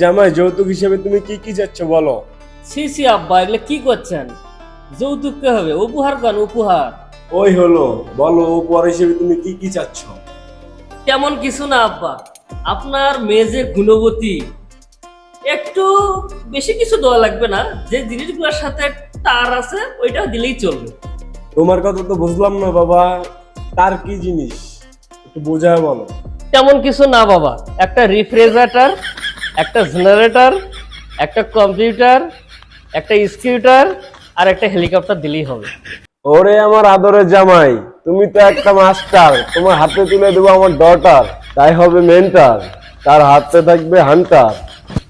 জামাই, যৌতুক হিসেবে তুমি কি কি চাচ্ছ বলো? সি সি আব্বা, এগুলো কি করছেন? যৌতুক কে হবে? উপহার কেন উপহার? ওই হলো, বলো উপহার হিসেবে তুমি কি কি চাচ্ছ? তেমন কিছু না আব্বা, আপনার মেয়ে যে গুণবতী, একটু বেশি কিছু দেওয়া লাগবে না, যে জিনিসগুলোর সাথে তার আছে ওইটা দিলেই চলবে। তোমার কথা তো বুঝলাম না বাবা, তার কি জিনিস একটু বোঝায় বলো। তেমন কিছু না বাবা, একটা রিফ্রিজারেটর, একটা জেনারেটর, একটা কম্পিউটার, একটা স্কুটার আর একটা হেলিকপ্টার দিলেই হবে। ওরে আমার আদরের জামাই, তুমি তো একটা মাস্টার, তোমার হাতে তুলে দেবো আমার ডটার, তাই হবে মেন্টার, তার হাতে থাকবে হান্টার,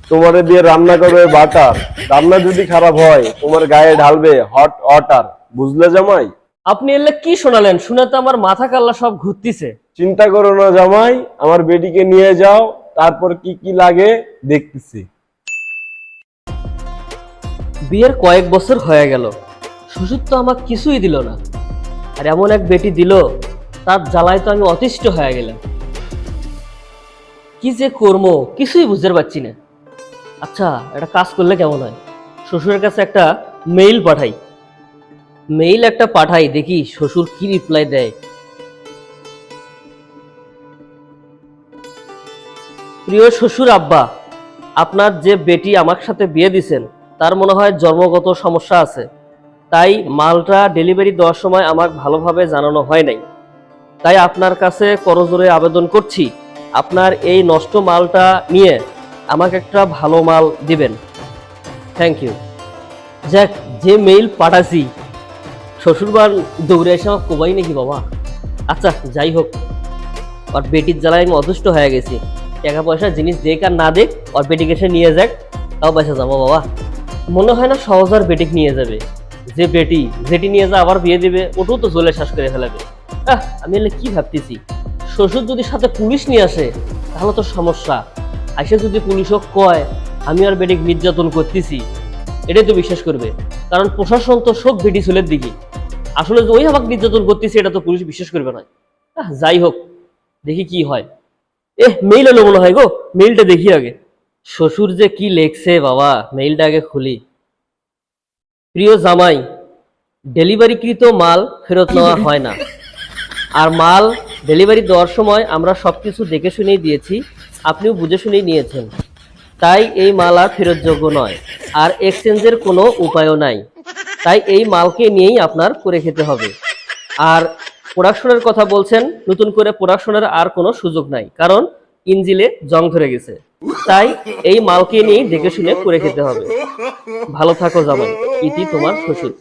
তোমারে দিয়ে রান্না করবে বাটার, রান্না যদি খারাপ হয় তোমার গায়ে ঢালবে হট ওয়াটার, বুঝলে জামাই? আপনি এলে কি শোনালেন? শুনে তো আমার মাথা কাল্লা সব ঘুরতিছে। চিন্তা করো না জামাই, আমার বেটিকে নিয়ে যাও, তারপর কি কি লাগে দেখতেছি। বিয়ের কয়েক বছর হয়ে গেল, শ্বশুর তো আমাকে কিছুই দিল না, আর এমন এক বেটি দিল, তার জ্বালায় তো আমি অতিষ্ঠ হয়ে গেলাম। কি যে কর্ম কিছুই বুঝতে পারছি না। আচ্ছা, একটা কাজ করলে কেমন হয়? শ্বশুরের কাছে একটা মেইল পাঠাই, দেখি শ্বশুর কি রিপ্লাই দেয়। প্রিয় শ্বশুর আব্বা, আপনার যে বেটি আমার সাথে বিয়ে দিছেন তার মনে হয় জন্মগত সমস্যা আছে, তাই মালটা ডেলিভারি দেওয়ার সময় আমাকে ভালোভাবে জানানো হয় নাই। তাই আপনার কাছে করজোরে আবেদন করছি, আপনার এই নষ্ট মালটা নিয়ে আমাকে একটা ভালো মাল দিবেন। Thank you. যাক, যে মেইল পাঠাছি, শ্বশুরবার দৌড়ে এসে আমার কোবাই নাকি বাবা। আচ্ছা যাই হোক, ওর বেটির জ্বালায় আমি অদুষ্ট হয়ে গেছি। টাকা পয়সা জিনিস দেখ আর না দেখ, ওর বেটিকে সে নিয়ে যাক, তাও পয়সা যাবো বাবা। মনে হয় না সহজ আর বেটিক নিয়ে যাবে। যে যেটি নিয়ে যা আবার বিয়ে দিবে, ওটাও তো জলে শ্বাস করে ফেলাবে। আমি এলে কি ভাবতেছি, শ্বশুর যদি সাথে পুলিশ নিয়ে আসে তাহলে তো সমস্যা। আইসে যদি পুলিশও কয় আমি আর বেটিক নির্যাতন করতেছি, এটাই তো বিশ্বাস করবে, কারণ প্রশাসন তো সব বেটি ছেলের দিকে। আসলে যে ওই আমাকে নির্যাতন করতেছি এটা তো পুলিশ বিশ্বাস করবে না। যাই হোক, দেখি কি হয়। মেইল এলো মনে হয় গো, মেইলটা দেখি আগে। শ্বশুর যে কি লেখছে বাবা, মেইলটা আগে খুলি। প্রিয় জামাই, ডেলিভারিকৃত মাল ফেরত নেওয়া হয় না, আর মাল ডেলিভারি দেওয়ার সময় আমরা সবকিছু দেখে শুনেই দিয়েছি, আপনিও বুঝে শুনেই নিয়েছেন, তাই এই মাল আর ফেরতযোগ্য নয়, আর এক্সচেঞ্জের কোনো উপায়ও নাই, তাই এই মালকে নিয়েই আপনার করে খেতে হবে। আর প্রোডাকশনের কথা বলছেন, নতুন করে প্রোডাকশনের আর কোনো সুযোগ নাই, কারণ ইঞ্জিলে জং ধরে গেছে, তাই এই মালকে নিয়েই দেখে শুনে করে খেতে হবে। ভালো থাকো জামাই, ইতি তোমার শ্বশুর।